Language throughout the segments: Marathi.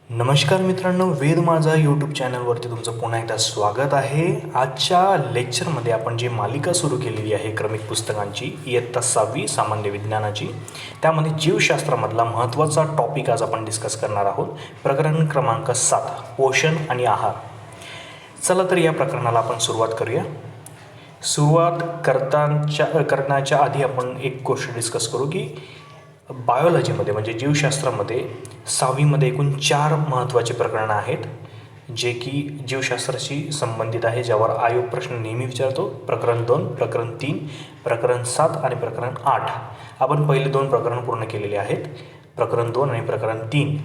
नमस्कार मित्रांनो, वेद माझा यूट्यूब चॅनलवरती तुमचं पुन्हा एकदा स्वागत आहे. आजच्या लेक्चरमध्ये आपण जी मालिका सुरू केलेली आहे क्रमिक पुस्तकांची इयत्ता 6वी सामान्य विज्ञानाची, त्यामध्ये जीवशास्त्रामधला महत्त्वाचा टॉपिक आज आपण डिस्कस करणार आहोत. प्रकरण क्रमांक 7, पोषण आणि आहार. चला तर या प्रकरणाला आपण सुरुवात करूया. सुरुवात करण्याच्या आधी आपण एक गोष्ट डिस्कस करू की बायोलॉजीमध्ये म्हणजे जीवशास्त्रामध्ये 6वीमध्ये एकूण 4 महत्त्वाचे प्रकरणं आहेत जे की जीवशास्त्राशी संबंधित आहे, ज्यावर आयोग प्रश्न नेहमी विचारतो. प्रकरण 2, प्रकरण 3, प्रकरण 7 आणि प्रकरण 8. आपण पहिले 2 प्रकरण पूर्ण केलेले आहेत, प्रकरण 2 आणि प्रकरण 3.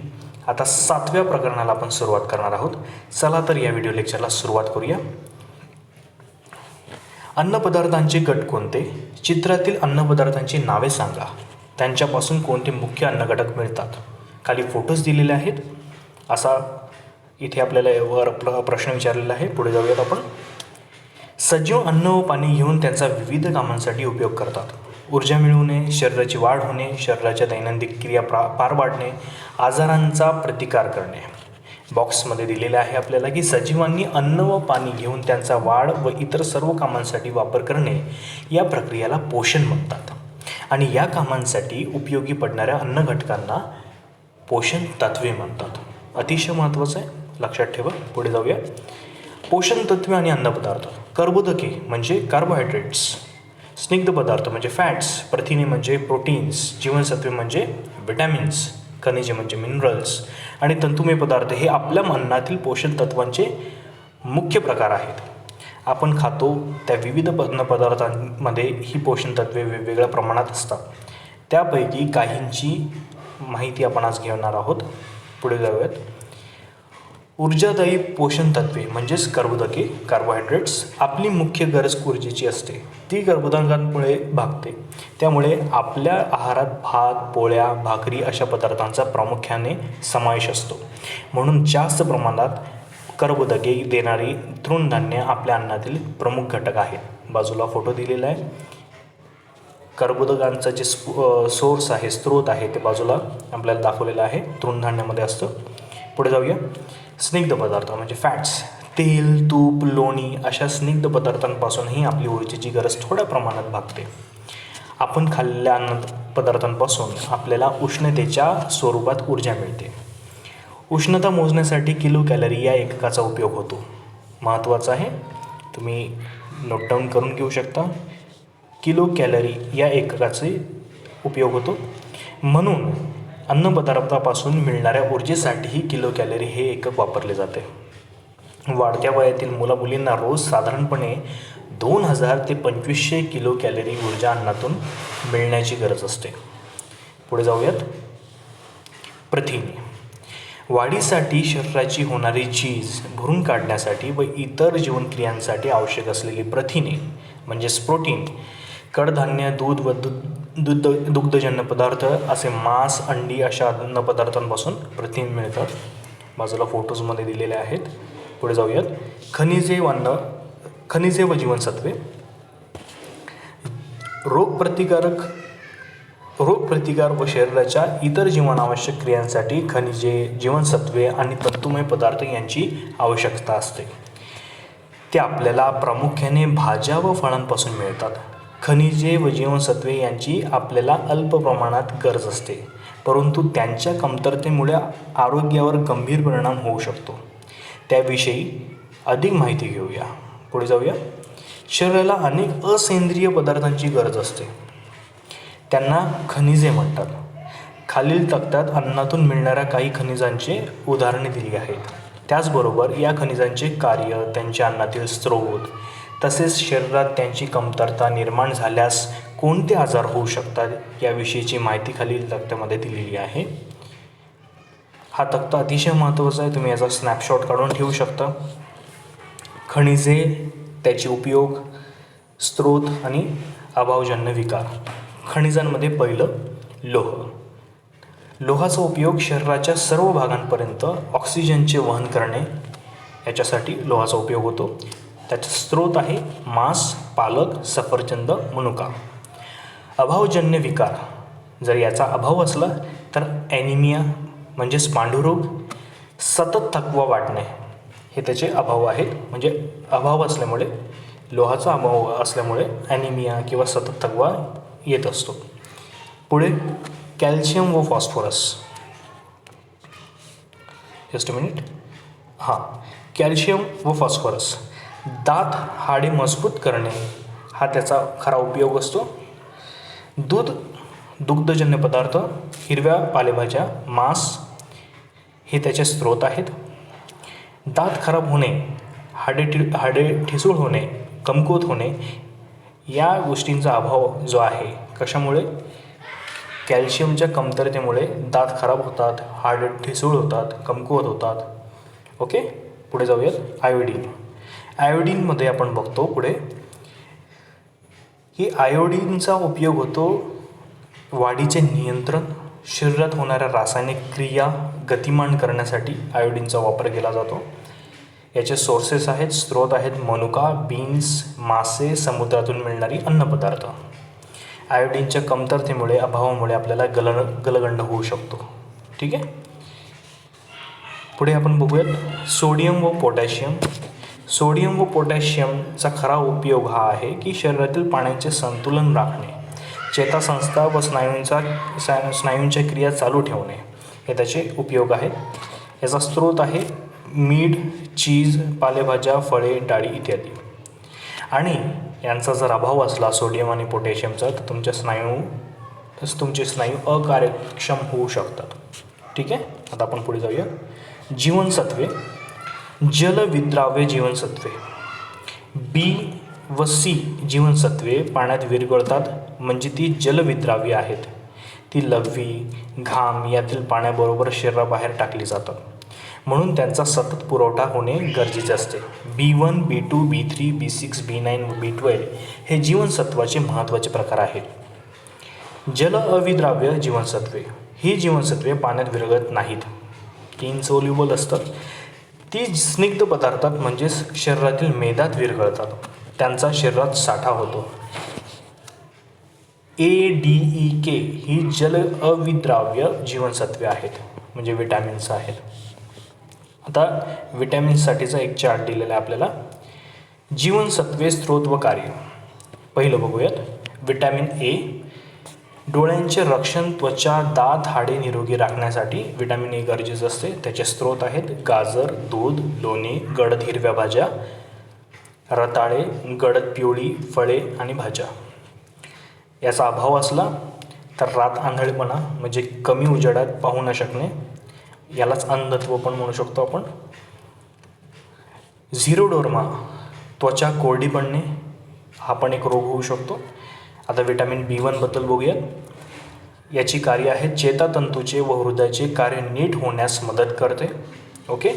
आता 7व्या प्रकरणाला आपण सुरुवात करणार आहोत. चला तर या व्हिडिओ लेक्चरला सुरुवात करूया. अन्नपदार्थांचे गट कोणते? चित्रातील अन्नपदार्थांची नावे सांगा. त्यांच्यापासून कोणते मुख्य अन्नघटक मिळतात? खाली फोटोज दिलेले आहेत. असा इथे आपल्याला वर प्रश्न विचारलेला आहे. पुढे जाऊयात आपण. सजीव अन्न व पाणी घेऊन त्यांचा विविध कामांसाठी उपयोग करतात. ऊर्जा मिळवणे, शरीराची वाढ होणे, शरीराच्या दैनंदिन क्रिया पार पाडणे, आजारांचा प्रतिकार करणे. बॉक्समध्ये दिलेले आहे आपल्याला की सजीवांनी अन्न व पाणी घेऊन त्यांचा वाढ व इतर सर्व कामांसाठी वापर करणे या प्रक्रियेला पोषण म्हणतात. आणि या कामांसाठी उपयोगी पडणाऱ्या अन्नघटकांना पोषण तत्वे म्हणतात. अतिशय महत्त्वाचं आहे, लक्षात ठेवा. पुढे जाऊया. पोषण तत्वे आणि अन्नपदार्थ. कर्बोदके म्हणजे कार्बोहायड्रेट्स, स्निग्ध पदार्थ म्हणजे फॅट्स, प्रथिने म्हणजे प्रोटीन्स, जीवनसत्वे म्हणजे विटॅमिन्स, खनिजे म्हणजे मिनरल्स आणि तंतुमय पदार्थ हे आपल्या अन्नातील पोषण तत्वांचे मुख्य प्रकार आहेत. आपण खातो त्या विविध अन्नपदार्थांमध्ये ही पोषण तत्वे वेगवेगळ्या प्रमाणात असतात. त्यापैकी काहींची माहिती आपण आज घेणार आहोत. पुढे जाऊयात. ऊर्जादायी पोषण तत्वे म्हणजेच कर्बोदके, कार्बोहायड्रेट्स. आपली मुख्य गरज ऊर्जेची असते, ती कर्बोदकांमुळे भागते. त्यामुळे आपल्या आहारात भात, पोळ्या, भाकरी अशा पदार्थांचा प्रामुख्याने समावेश असतो. म्हणून जास्त प्रमाणात कर्बोदके देणारी तृणधान्य आपल्या अन्नातील प्रमुख घटक आहेत. बाजूला फोटो दिलेला आहे. कर्बोदकांचा जे सोर्स आहे, स्रोत आहे, ते बाजूला आपल्याला दाखवलेलं आहे, तृणधान्यामध्ये असतं. पुढे जाऊया. स्निग्ध पदार्थ म्हणजे फॅट्स. तेल, तूप, लोणी अशा स्निग्ध पदार्थांपासूनही आपली ऊर्जेची गरज थोड्या प्रमाणात भागते. आपण खाल्लेल्या अन्न पदार्थांपासून आपल्याला उष्णतेच्या स्वरूपात ऊर्जा मिळते. उष्णता मोजण्यासाठी किलो कॅलरी या एककाचा उपयोग होतो. महत्त्वाचं आहे, तुम्ही नोट डाऊन करून घेऊ शकता. किलो कॅलरी या एककाचे उपयोग होतो. म्हणून अन्नपदार्थापासून मिळणाऱ्या ऊर्जेसाठीही किलो कॅलरी हे एकक वापरले जाते. वाढत्या वयातील मुलामुलींना रोज साधारणपणे 2000 ते 2500 किलो कॅलरी ऊर्जा अन्नातून मिळण्याची गरज असते. पुढे जाऊयात. प्रथिने. वाढीसाठी शरीराची होणारी झीज भरून काढण्यासाठी व इतर जीवनक्रियांसाठी आवश्यक असलेली प्रथिने म्हणजेच प्रोटीन. कडधान्य, दूध व दुग्धजन्य पदार्थ असे मांस, अंडी अशा अन्नपदार्थांपासून प्रथिने मिळतात. बाजूला फोटोजमध्ये दिलेले आहेत. पुढे जाऊयात. खनिजे व जीवनसत्वे. रोगप्रतिकार व शरीराच्या इतर जीवनावश्यक क्रियांसाठी खनिजे, जीवनसत्वे आणि तंतुमय पदार्थ यांची आवश्यकता असते. ते आपल्याला प्रामुख्याने भाज्या व फळांपासून मिळतात. खनिजे व जीवनसत्वे यांची आपल्याला अल्प प्रमाणात गरज असते, परंतु त्यांच्या कमतरतेमुळे आरोग्यावर गंभीर परिणाम होऊ शकतो. त्याविषयी अधिक माहिती घेऊया. पुढे जाऊया. शरीराला अनेक असेंद्रिय पदार्थांची गरज असते, त्यांना खनिजे म्हणतात. खालील तक्त्यात अन्नातून मिळणाऱ्या काही खनिजांचे उदाहरणे दिली आहेत. त्याचबरोबर या खनिजांचे कार्य, त्यांच्या अन्नातील स्रोत, तसेच शरीरात त्यांची कमतरता निर्माण झाल्यास कोणते आजार होऊ शकतात याविषयीची माहिती खालील तक्त्यामध्ये दिलेली आहे. हा तक्ता अतिशय महत्त्वाचा आहे, तुम्ही याचा स्नॅपशॉट काढून ठेवू शकता. खनिजे, त्याचे उपयोग, स्रोत आणि अभावजन्य विकार. खनिजांमध्ये पहिलं लोह. लोहाचा उपयोग शरीराच्या सर्व भागांपर्यंत ऑक्सिजनचे वहन करणे याच्यासाठी लोहाचा उपयोग होतो. त्याचा स्रोत आहे मांस, पालक, सफरचंद, मनुका. अभावजन्य विकार. जर याचा अभाव असला तर ॲनिमिया म्हणजेच पांडुरोग, सतत थकवा वाटणे हे त्याचे अभाव आहेत. म्हणजे अभाव असल्यामुळे, लोहाचा अभाव असल्यामुळे ॲनिमिया किंवा सतत थकवा येत असतो. पुढे कॅल्शियम व phosphorus. Just a minute. Calcium व फॉस्फरस दात हाडे मजबूत करणे हा त्याचा खरा उपयोग असतो. दुग्धजन्य पदार्थ, हिरव्या पालेभाज्या, मांस हे त्याचे स्रोत आहेत. दात खराब होणे, हाडे ठिसूळ होणे, कमकुवत होणे या गोष्टींचा अभाव जो आहे, कशामुळे? कॅल्शियमच्या कमतरतेमुळे दात खराब होतात, हाडे ठिसूळ होतात, कमकुवत होतात. ओके, पुढे जाऊयात. आयोडीन. आयोडीनमध्ये आपण बघतो पुढे की आयोडीनचा उपयोग होतो वाढीचे नियंत्रण, शरीरात होणाऱ्या रासायनिक क्रिया गतिमान करण्यासाठी आयोडीनचा वापर केला जातो. याचे सोर्सेस आहेत, स्रोत आहेत मनुका, बीन्स, मासे, समुद्रातून मिळणारी अन्नपदार्थ. आयोडीनच्या कमतरतेमुळे, अभावामुळे आपल्याला गलगंड होऊ शकतो. ठीक आहे. पुढे आपण बघूयात सोडियम व पोटॅशियम. सोडियम व पोटॅशियमचा खरा उपयोग हा आहे की शरीरातील पाण्याचे संतुलन राखणे, चेतासंस्था व स्नायूंच्या क्रिया चालू ठेवणे हे त्याचे उपयोग आहेत. याचा स्रोत आहे मीठ, चीज, पालेभाज्या, फळे, डाळी इत्यादी. आणि यांचा जर अभाव असला सोडियम आणि पोटॅशियमचा तर तुमचे स्नायू अकार्यक्षम होऊ शकतात. ठीक आहे. आता आपण पुढे जाऊया. जीवनसत्वे. जलविद्राव्य जीवनसत्वे बी व सी जीवनसत्वे पाण्यात विरघळतात, म्हणजे ती जलविद्राव्य आहेत. ती लघवी, घाम यातील पाण्याबरोबर शरीराबाहेर टाकली जातात, म्हणून त्यांचा सतत पुरवठा होणे गरजेचे असते. B1, B2, B3, B6, B9 व B12 हे जीवनसत्वाचे महत्त्वाचे प्रकार आहेत. जल अविद्राव्य जीवनसत्वे ही जीवनसत्वे पाण्यात विरघळत नाहीत, ती इनसोल्युबल असतात. ती स्निग्ध पदार्थात म्हणजेच शरीरातील मेदात विरघळतात, त्यांचा शरीरात साठा होतो. ADEK ही जल अविद्राव्य जीवनसत्वे आहेत, म्हणजे विटॅमिन्स आहेत. आता विटॅमिन्ससाठीचा एक चार्ट दिलेला आहे आपल्याला. जीवनसत्वे, स्रोत व कार्य. पहिलं बघूयात. Vitamin A. डोळ्यांचे रक्षण, त्वचा, दात, हाडे निरोगी राखण्यासाठी विटॅमिन ए गरजेचं असते. त्याचे स्रोत आहेत गाजर, दूध, लोणी, गडद हिरव्या भाज्या, रताळे, गडद पिवळी फळे आणि भाज्या. याचा अभाव असला तर रात आंधळेपणा, म्हणजे कमी उजेडात पाहू न शकणे, यालाच अंधत्व पण म्हणू शकतो आपण. झिरोडोर्मा, त्वचा कोरडी पडणे, हा पण एक रोग होऊ शकतो. आता विटॅमिन B1 बद्दल बघूयात. याची कार्य आहे चेतातंतूचे व हृदयाचे कार्य नीट होण्यास मदत करते. ओके.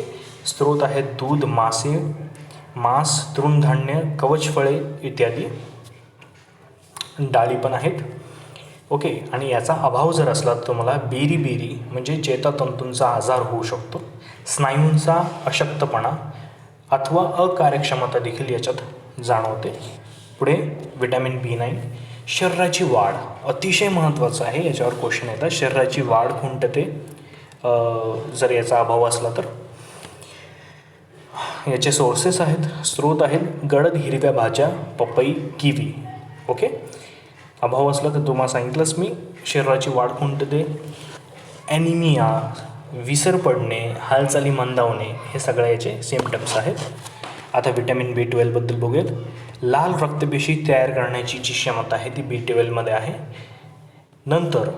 स्रोत आहेत दूध, मासे, मांस, तृणधान्य, कवचफळे इत्यादी. डाळी पण आहेत. ओके. आणि याचा अभाव जर असला तर तुम्हाला बेरी म्हणजे चेतातंतूंचा आजार होऊ शकतो, स्नायूंचा अशक्तपणा अथवा अकार्यक्षमता देखील याच्यात जाणवते. पुढे विटॅमिन B9. शरीराची वाढ अतिशय महत्त्वाचं आहे, याच्यावर क्वेश्चन येतात. शरीराची वाढ खुंटते जर याचा अभाव असला तर. याचे सोर्सेस आहेत, स्रोत आहेत गडद हिरव्या भाज्या, पपई, किवी. ओके. अभाव असला तर तुम्हाला सांगितलंच मी, शरीराची वाढ खुंटते, ॲनिमिया, विसर पडणे, हालचाली मंदावणे हे सगळे याचे सिम्पटम्स आहेत. आता विटॅमिन B12 बद्दल बघूयात. लाल रक्तपेशी तयार करण्याची जी क्षमता आहे ती B12मध्ये आहे. नंतर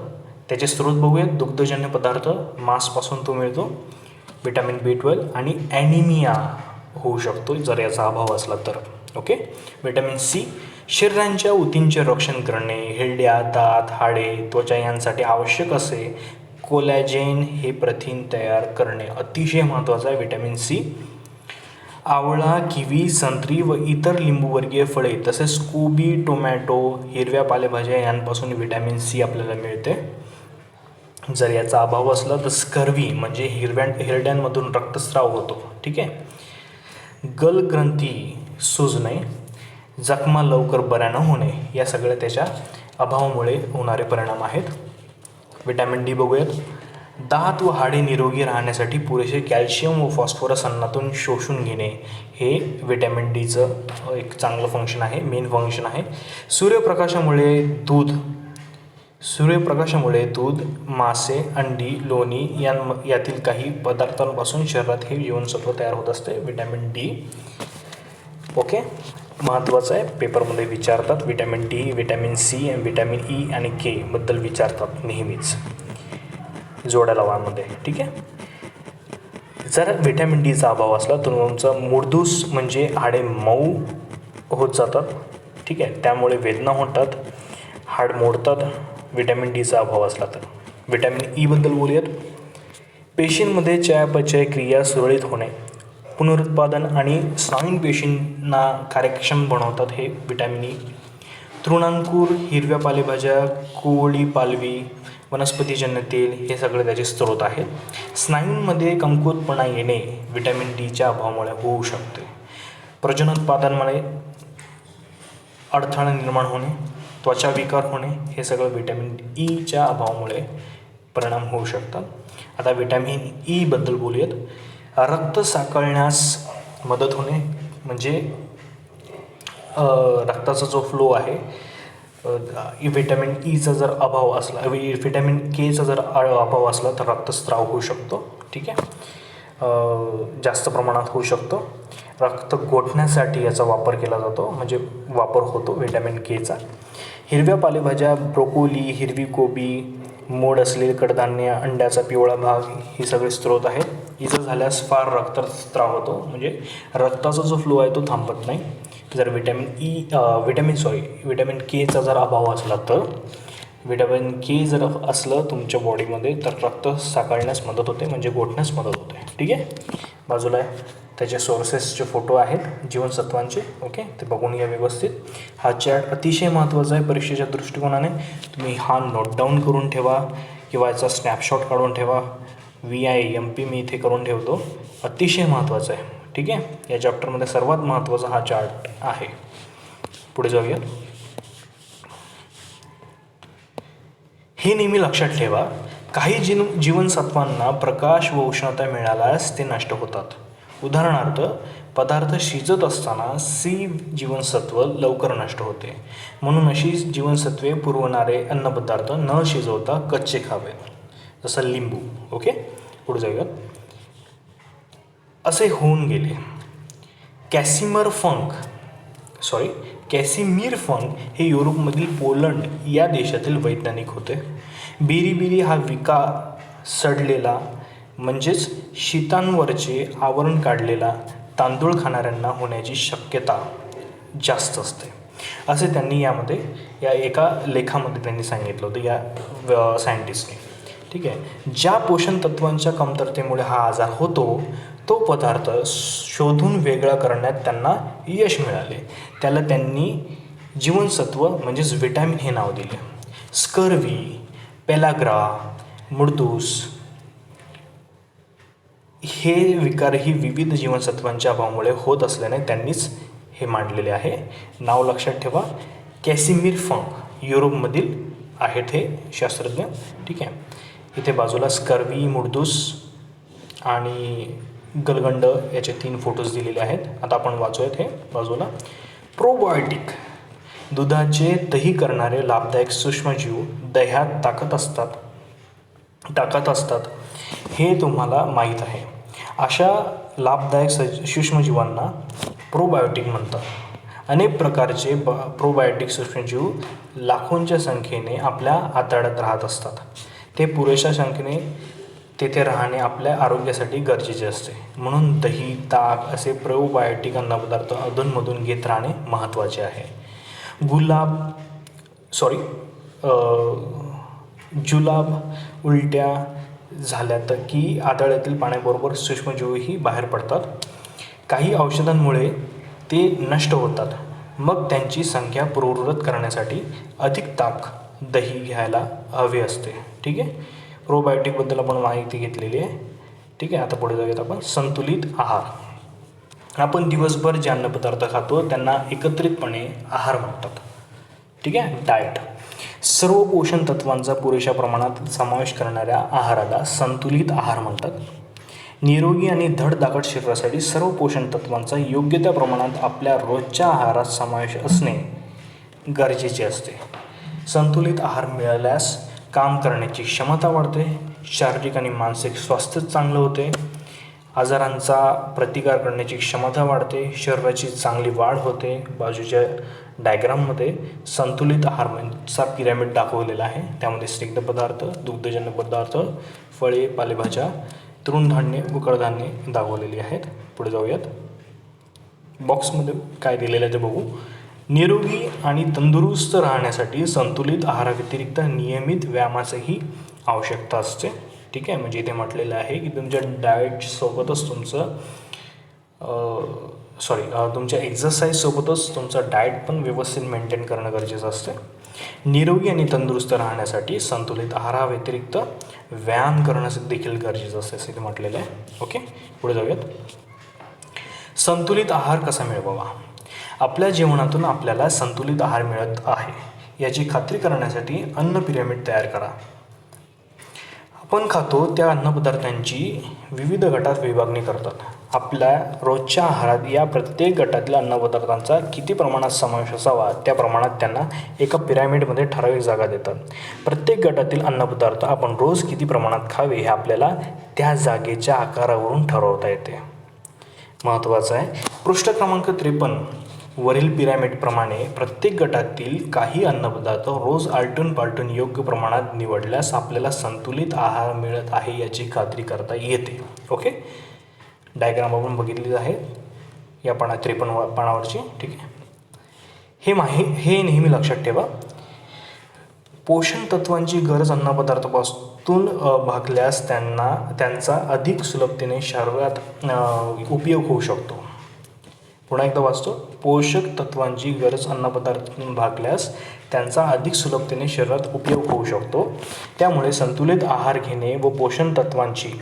त्याचे स्रोत बघूयात. दुग्धजन्य पदार्थ, मांसपासून तो मिळतो विटॅमिन B12. आणि ॲनिमिया होऊ शकतो जर याचा अभाव असला तर. ओके. Vitamin C. शरीरांच्या ऊतींचे रक्षण करणे, हिरड्या, दात, हाडे, त्वचा यांसाठी आवश्यक असे कोलॅजेन हे प्रथिन तयार करणे अतिशय महत्त्वाचं आहे विटॅमिन C. आवळा, किवी, संत्री व इतर लिंबूवर्गीय फळे तसेच कोबी, टोमॅटो, हिरव्या पालेभाज्या यांपासून विटॅमिन C आपल्याला मिळते. जर याचा अभाव असला तर स्कर्वी म्हणजे हिरड्यांमधून रक्तस्राव होतो. ठीक आहे. गलग्रंथी सुजणे, जखमा लवकर बऱ्या न होणे या सगळ्या त्याच्या अभावामुळे होणारे परिणाम आहेत. विटॅमिन D बघूयात. दात व हाडे निरोगी राहण्यासाठी पुरेसे कॅल्शियम व फॉस्फरस अन्नातून शोषून घेणे हे व्हिटॅमिन डीचं एक चांगलं फंक्शन आहे, मेन फंक्शन आहे. सूर्यप्रकाशामुळे दूध, मासे, अंडी, लोणी यातील काही पदार्थांपासून शरीरात हे जीवनसत्व तयार होत असते, व्हिटॅमिन डी. ओके, महत्त्वाचं आहे, पेपरमध्ये विचारतात. Vitamin D, vitamin C, vitamin E आणि के बद्दल विचारतात नेहमीच जोड्या लावांमध्ये. ठीक आहे. जर व्हिटॅमिन डीचा अभाव असला तर तुमचं मूडदूस म्हणजे हाडे मऊ होत जातात. ठीक आहे, त्यामुळे वेदना होतात, हाड मोडतात व्हिटॅमिन डीचा अभाव असला तर. व्हिटॅमिन ई बद्दल बोलूयात. पेशींमध्ये चयापचय क्रिया सुरळीत होणे, पुनरुत्पादन आणि स्नायू पेशींना कार्यक्षम बनवतात हे व्हिटॅमिन ई. तृणांकुर, हिरव्या पालेभाज्या, कोवळी पालवी, वनस्पतीजन्य तेल हे सगळे त्याचे स्रोत आहेत. स्नायूंमध्ये कमकुवतपणा येणे व्हिटॅमिन डीच्या अभावामुळे होऊ शकते. प्रजनोत्पादनामध्ये अडथळा निर्माण होणे, त्वचा विकार होणे हे सगळं व्हिटॅमिन ईच्या अभावामुळे परिणाम होऊ शकतात. आता व्हिटॅमिन ई बद्दल बोलूयात. रक्त साकळण्यास मदत होणे, म्हणजे रक्ताचा जो फ्लो आहे, व्हिटॅमिन ईचा जर अभाव असला, व्हिटॅमिन केचा जर अभाव असला तर रक्तस्राव होऊ शकतो. ठीक आहे, जास्त प्रमाणात होऊ शकतो. रक्त गोठण्यासाठी याचा वापर केला जातो, म्हणजे वापर होतो व्हिटॅमिन केचा. हिरव्या पालेभाज्या, ब्रोकोली, हिरवी कोबी, मोड असलेले कडधान्य, अंड्याचा पिवळा भाग ही सगळे स्रोत आहेत. इजा झाल्यास फार रक्तस्राव होतो, म्हणजे रक्ताचा जो फ्लो आहे तो थांबत नाही. जर व्हिटॅमिन केचा जर अभाव असला तर, व्हिटॅमिन के जर असलं तुमच्या बॉडीमध्ये तर रक्त साकळण्यास मदत होते, म्हणजे गोठण्यास मदत होते. ठीक आहे, बाजूला त्याचे सोर्सेसचे फोटो आहेत जीवनसत्वांचे. ओके, ते बघून घ्या व्यवस्थित. हा चॅट अतिशय महत्त्वाचा आहे परीक्षेच्या दृष्टिकोनाने. तुम्ही हा नोट डाऊन करून ठेवा किंवा याचा स्नॅपशॉट काढून ठेवा. VIMP मी इथे करून ठेवतो, अतिशय महत्त्वाचं आहे. ठीक आहे, या चॅप्टरमध्ये सर्वात महत्त्वाचा हा चार्ट आहे. पुढे जाऊया. हे नेहमी लक्षात ठेवा, काही जीवनसत्वांना प्रकाश व उष्णता मिळाल्यास ते नष्ट होतात. उदाहरणार्थ, पदार्थ शिजत असताना C जीवनसत्व लवकर नष्ट होते, म्हणून अशी जीवनसत्वे पुरवणारे अन्नपदार्थ न शिजवता कच्चे खावे, जसं लिंबू. ओके, पुढे जाऊया. असे होऊन गेले. कॅसिमिर फंक हे युरोपमधील पोलंड या देशातील वैज्ञानिक होते. बिरीबिरी हा सडलेला म्हणजेच शीतांवरचे आवरण काढलेला तांदूळ खाणाऱ्यांना होण्याची शक्यता जास्त असते, असे त्यांनी या एका लेखामध्ये त्यांनी सांगितलं होतं, या सायंटिस्टने. ठीक आहे, ज्या पोषण तत्वांच्या कमतरतेमुळे हा आजार होतो तो पदार्थ शोधून वेगळा करण्यात त्यांना यश मिळाले. त्याला त्यांनी जीवनसत्व म्हणजेच व्हिटॅमिन हे नाव दिले. स्कर्वी, पेलाग्रा, मूडदूस हे विकारही विविध जीवनसत्वांच्या अभावामुळे होत असल्याने त्यांनीच हे मांडलेले आहे. नाव लक्षात ठेवा, कॅसिमिर फंक, युरोपमधील आहेत हे शास्त्रज्ञ. ठीक आहे, इथे बाजूला स्कर्वी, मूडदूस आणि गलगंड याचे 3 फोटोज दिलेले आहेत. आता आपण वाचूयात हे बाजूला. प्रोबायोटिक, दुधाचे दही करणारे लाभदायक सूक्ष्मजीव दह्यात टाकत असतात हे तुम्हाला माहीत आहे. अशा लाभदायक सूक्ष्मजीवांना प्रोबायोटिक म्हणतात. अनेक प्रकारचे प्रोबायोटिक सूक्ष्मजीव लाखोंच्या संख्येने आपल्या आतड्यात राहत असतात. ते पुरेशा संख्येने तेथे राहणे आपल्या आरोग्यासाठी गरजेचे असते. म्हणून दही, ताक असे प्रोबायोटिक अन्नपदार्थ अधूनमधून घेत राहणे महत्त्वाचे आहे. जुलाब, उलट्या झाल्या तर की आतड्यातील पाण्याबरोबर सूक्ष्मजीवही बाहेर पडतात. काही औषधांमुळे ते नष्ट होतात, मग त्यांची संख्या पूर्ववत करण्यासाठी अधिक ताक, दही घ्यायला हवे असते. ठीक आहे, प्रोबायोटिकबद्दल आपण माहिती घेतलेली आहे. ठीक आहे, आता पुढे जाऊयात आपण. संतुलित आहार. आपण दिवसभर जे अन्नपदार्थ खातो त्यांना एकत्रितपणे आहार म्हणतात. ठीक आहे, डाएट. सर्व पोषण तत्वांचा पुरेशा प्रमाणात समावेश करणाऱ्या आहाराला संतुलित आहार म्हणतात. निरोगी आणि धडधाकट शरीरासाठी सर्व पोषण तत्वांचा योग्य त्या प्रमाणात आपल्या रोजच्या आहारात समावेश असणे गरजेचे असते. संतुलित आहार मिळाल्यास काम करण्याची क्षमता वाढते, शारीरिक आणि मानसिक स्वास्थ्य चांगलं होते, आजारांचा प्रतिकार करण्याची क्षमता वाढते, शरीराची चांगली वाढ होते. बाजूच्या डायग्राममध्ये संतुलित आहारचा पिरॅमिड दाखवलेला आहे. त्यामध्ये स्निग्ध पदार्थ, दुग्धजन्य पदार्थ, फळे, पालेभाज्या, तृणधान्ये व कडधान्ये दाखवलेली आहेत. पुढे जाऊयात. बॉक्समध्ये काय दिलेलं आहे ते बघू. निरोगी आणि तंदुरुस्त राहण्यासाठी संतुलित आहाराव्यतिरिक्त नियमित व्यायामाचीही आवश्यकता असते. ठीक आहे, म्हणजे इथे म्हटलेलं आहे की तुमच्या डाएटसोबतच तुमच्या एक्झरसाईजसोबतच तुमचं डाएट पण व्यवस्थित मेंटेन करणं गरजेचं असतं. निरोगी आणि तंदुरुस्त राहण्यासाठी संतुलित आहाराव्यतिरिक्त व्यायाम करणं देखील गरजेचं असतं असं इथे म्हटलेलं आहे. ओके, पुढे जाऊयात. संतुलित आहार कसा मिळवावा. आपल्या जेवणातून आपल्याला संतुलित आहार मिळत आहे याची खात्री करण्यासाठी अन्न पिरॅमिड तयार करा. आपण खातो त्या अन्नपदार्थांची विविध गटात विभागणी करतात. आपल्या रोजच्या आहारात या प्रत्येक गटातल्या अन्नपदार्थांचा किती प्रमाणात समावेश असावा त्या प्रमाणात त्यांना एका पिरॅमिडमध्ये ठराविक जागा देतात. प्रत्येक गटातील अन्नपदार्थ आपण रोज किती प्रमाणात खावे हे आपल्याला त्या जागेच्या आकारावरून ठरवता येते. महत्त्वाचं आहे. पृष्ठ क्रमांक 53 वरील पिरॅमिडप्रमाणे प्रत्येक गटातील काही अन्नपदार्थ रोज आलटून पालटून योग्य प्रमाणात निवडल्यास आपल्याला संतुलित आहार मिळत आहे याची खात्री करता येते. ओके, डायग्राम आपण बघितली आहे या 53 पानावरची. ठीक आहे, हे नेहमी लक्षात ठेवा. पोषण तत्वांची गरज अन्नपदार्थापासून भागल्यास त्यांचा अधिक सुलभतेने शरीरात उपयोग होऊ शकतो. पुन्हा एकदा वाचतो. पोषक तत्वांची गरज अन्नपदार्थातून भागल्यास त्यांचा अधिक सुलभतेने शरीरात उपयोग होऊ शकतो. त्यामुळे संतुलित आहार घेणे व पोषण तत्वांची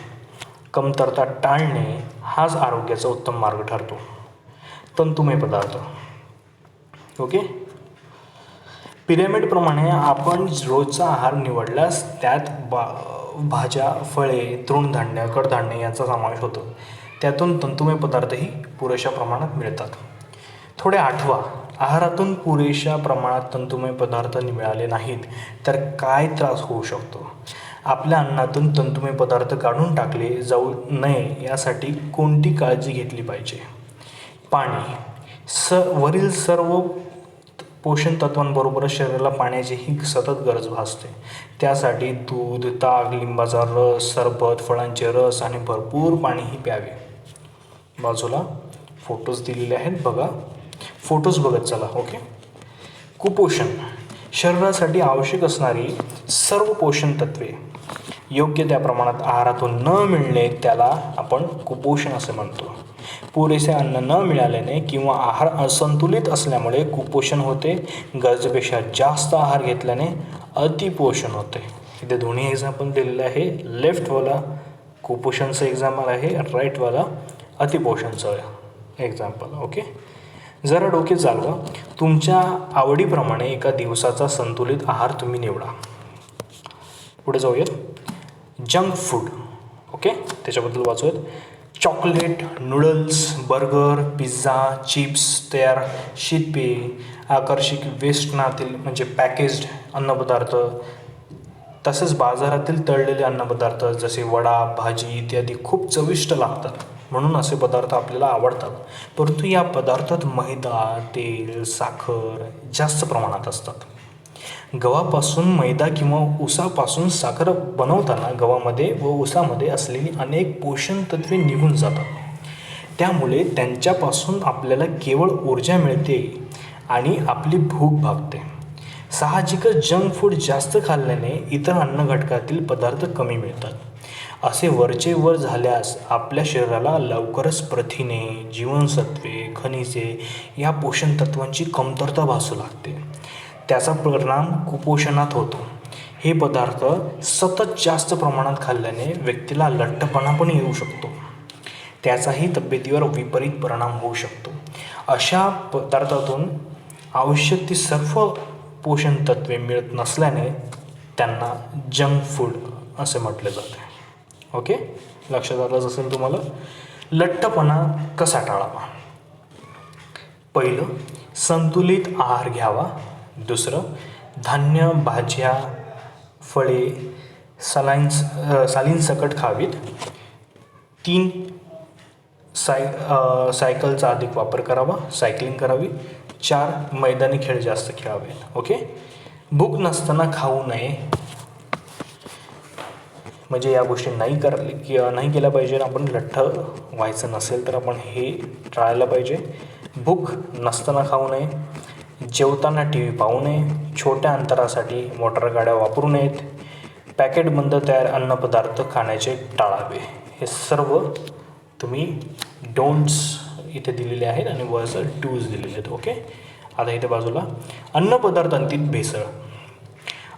कमतरता टाळणे हाच आरोग्याचा उत्तम मार्ग ठरतो. तंतुमय पदार्थ. ओके, पिरॅमिडप्रमाणे आपण रोजचा आहार निवडल्यास त्यात भाज्या, फळे, तृणधान्य, कडधान्य यांचा समावेश होतो. त्यातून तंतुमय पदार्थही पुरेशा प्रमाणात मिळतात. थोडे आठवा, आहारातून पुरेशा प्रमाणात तंतुमय पदार्थ मिळाले नाहीत तर काय त्रास होऊ शकतो. आपल्या अन्नातून तंतुमय पदार्थ काढून टाकले जाऊ नये यासाठी कोणती काळजी घेतली पाहिजे. पाणी. वरील सर्व पोषण तत्वांबरोबरच शरीराला पाण्याचीही सतत गरज भासते. त्यासाठी दूध, ताक, लिंबाचा रस, सरबत, फळांचे रस आणि भरपूर पाणीही प्यावे. बाजूला फोटोज दिलेले आहेत, बघा. फोटोज बघत चला. ओके, कुपोषण. शरीरासाठी आवश्यक असणारी सर्व पोषण तत्वे योग्य त्या प्रमाणात आहारातून न मिळणे त्याला आपण कुपोषण असे म्हणतो. पुरेसे अन्न न मिळाल्याने किंवा आहार असंतुलित असल्यामुळे कुपोषण होते. गरजेपेक्षा जास्त आहार घेतल्याने अतिपोषण होते. इथे दोन्ही एक्झाम्पल दिलेले आहे. लेफ्टवाला कुपोषणचं एक्झाम्पल आहे, राईटवाला अतिपोषणचं एक्झाम्पल. ओके, जरा डोके चालवा. तुमच्या आवडीप्रमाणे एका दिवसाचा संतुलित आहार तुम्ही निवडा. पुढे जाऊयात. Junk food. ओके, त्याच्याबद्दल वाचूयात. Chocolate, noodles, burger, pizza, chips, तयार शीतपेय, आकर्षक वेष्टनातील म्हणजे पॅकेज्ड अन्नपदार्थ, तसेच बाजारातील तळलेले अन्नपदार्थ जसे वडा, भाजी इत्यादी खूप चविष्ट लागतात म्हणून असे पदार्थ आपल्याला आवडतात. परंतु या पदार्थात मैदा, तेल, साखर जास्त प्रमाणात असतात. गव्हापासून मैदा किंवा ऊसापासून साखर बनवताना गव्हामध्ये व ऊसामध्ये असलेली अनेक पोषण तत्वे निघून जातात. त्यामुळे त्यांच्यापासून आपल्याला केवळ ऊर्जा मिळते आणि आपली भूक भागते. साहजिकच जंक फूड जास्त खाल्ल्याने इतर अन्न घटकातील पदार्थ कमी मिळतात. असे वरचे वर झाल्यास आपल्या शरीराला लवकरच प्रथिने, जीवनसत्वे, खनिजे या पोषण तत्वांची कमतरता भासू लागते. त्याचा परिणाम कुपोषणात होतो. हे पदार्थ सतत जास्त प्रमाणात खाल्ल्याने व्यक्तीला लठ्ठपणा पण येऊ शकतो. त्याचाही तब्येतीवर विपरीत परिणाम होऊ शकतो. अशा पदार्थातून आवश्यक ती सर्व पोषण तत्वे मिळत नसल्याने त्यांना जंक फूड असे म्हटले जाते. ओके, लक्षात आलंच असेल तुम्हाला. लठ्ठपणा कसा टाळावा? पहिलं, संतुलित आहार घ्यावा. दुसरं, धान्य, भाज्या, फळे सालींसकट खावीत. 3, सायकलचा अधिक वापर करावा, सायकलिंग करावी. 4, मैदानी खेळ जास्त खेळावेत. ओके. भूक नसताना खाऊ नये, म्हणजे या गोष्टी नाही केल्या पाहिजे. आपण लठ्ठ व्हायचं नसेल तर आपण हे टाळायला पाहिजे. भूक नसताना खाऊ नये, जेवताना टी व्ही पाहू नये, छोट्या अंतरासाठी मोटारगाड्या वापरू नयेत, पॅकेटबंद तयार अन्नपदार्थ खाण्याचे टाळावे. हे सर्व तुम्ही डोंट्स इथे दिलेले आहेत आणि वरचं डूज दिलेले आहेत. ओके. आता इथे बाजूला अन्नपदार्थांतील भेसळ.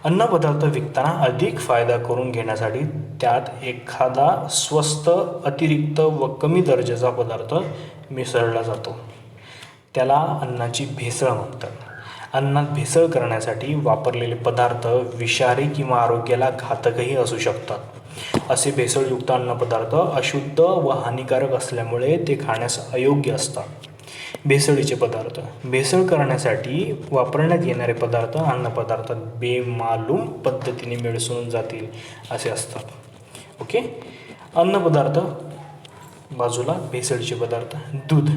अन्नपदार्थ विकताना अधिक फायदा करून घेण्यासाठी त्यात एखादा स्वस्त, अतिरिक्त व कमी दर्जाचा पदार्थ मिसळला जातो. त्याला अन्नाची भेसळ म्हणतात. अन्नात भेसळ करण्यासाठी वापरलेले पदार्थ विषारी किंवा आरोग्याला घातकही असू शकतात. असे भेसळयुक्त अन्नपदार्थ अशुद्ध व हानिकारक असल्यामुळे ते खाण्यास अयोग्य असतात. भेसळीचे पदार्थ. भेसळ करण्यासाठी वापरण्यात येणारे पदार्थ अन्नपदार्थात बेमालूम पद्धतीने मिसळून जातील असे असतात. ओके. अन्नपदार्थ बाजूला. भेसळीचे पदार्थ. दूध.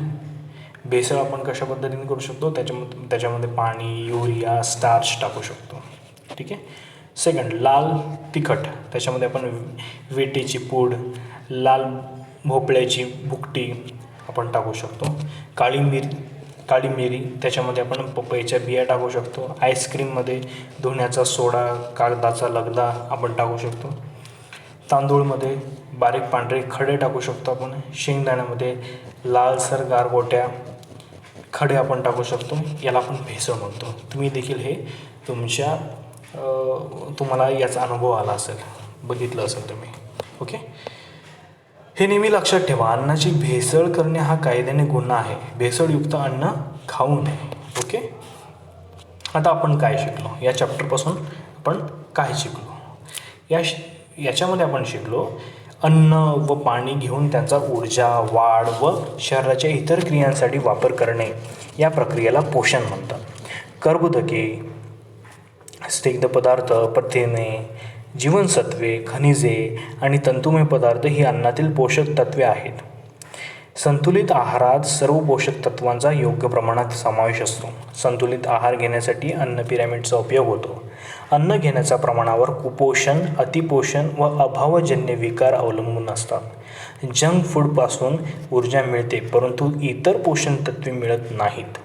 भेसळ आपण कशा पद्धतीने करू शकतो? त्याच्यामध्ये पाणी, युरिया, स्टार्च टाकू शकतो. ठीक आहे. सेकंड, लाल तिखट. त्याच्यामध्ये आपण वेटेची पूड, लाल भोपळ्याची भुकटी आपण टाकू शकतो. काळी मिरी, त्याच्यामध्ये आपण पपईच्या बिया टाकू शकतो. आईस्क्रीममध्ये धुण्याचा सोडा, कागदाचा लगदा आपण टाकू शकतो. तांदूळमध्ये बारीक पांढरे खडे टाकू शकतो आपण. शेंगदाण्यामध्ये लालसर गारगोट्या खडे आपण टाकू शकतो. याला आपण भेसळ म्हणतो. तुम्ही देखील हे तुम्हाला याचा अनुभव आला असेल, बघितलं असेल तुम्ही. ओके. हे नेहमी लक्षात ठेवा, अन्नाची भेसळ करणे हा कायद्याने गुन्हा आहे. भेसळयुक्त अन्न खाऊ नये. ओके. आता आपण काय शिकलो? या चॅप्टरपासून आपण काय शिकलो? याच्यामध्ये आपण शिकलो अन्न व पाणी घेऊन त्यांचा ऊर्जा, वाढ व शरीराच्या इतर क्रियांसाठी वापर करणे, या प्रक्रियेला पोषण म्हणतात. कर्बोदके, स्निग्ध पदार्थ, प्रथिने, जीवनसत्वे, खनिजे आणि तंतुमय पदार्थ ही अन्नातील पोषक तत्वे आहेत. संतुलित आहारात सर्व पोषक तत्वांचा योग्य प्रमाणात समावेश असतो. संतुलित आहार घेण्यासाठी अन्न पिरॅमिडचा उपयोग होतो. अन्न घेण्याच्या प्रमाणावर कुपोषण, अतिपोषण व अभावजन्य विकार अवलंबून असतात. जंक फूडपासून ऊर्जा मिळते, परंतु इतर पोषण तत्वे मिळत नाहीत.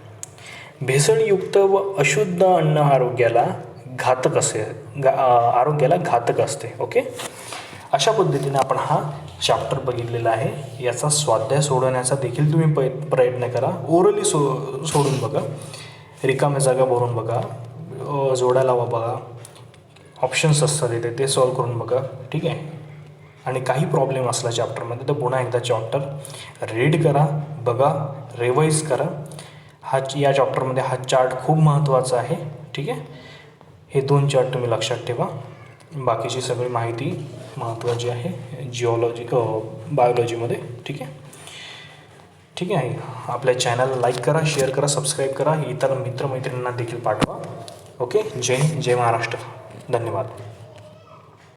भेसळयुक्त व अशुद्ध अन्न आरोग्याला घातक असते. ओके. अशा पद्धतीने आपण हा चॅप्टर बघितलेला आहे. याचा स्वाध्याय सोडवण्याचा देखील तुम्ही प्रयत्न करा. ओरली सोडून बघा, रिकाम्या जागा भरून बघा, जोड्या लावा बघा, ऑप्शन्स असतात इथे ते सॉल्व करून बघा. ठीक आहे. आणि काही प्रॉब्लेम असला चॅप्टरमध्ये तर पुन्हा एकदा चॅप्टर रीड करा, बघा, रिवाईज करा. या चॅप्टरमध्ये हा चार्ट खूप महत्त्वाचा आहे. ठीक आहे. हे 2 चार्ट तुम्ही लक्षात ठेवा. बाकीची सगळी माहिती महत्त्वाची आहे बायोलॉजीमध्ये. ठीक आहे. ठीक आहे. आपल्या चॅनलला लाईक करा, शेअर करा, सबस्क्राईब करा, इतर मित्रमैत्रिणींना देखील पाठवा. ओके. जय महाराष्ट्र. धन्यवाद.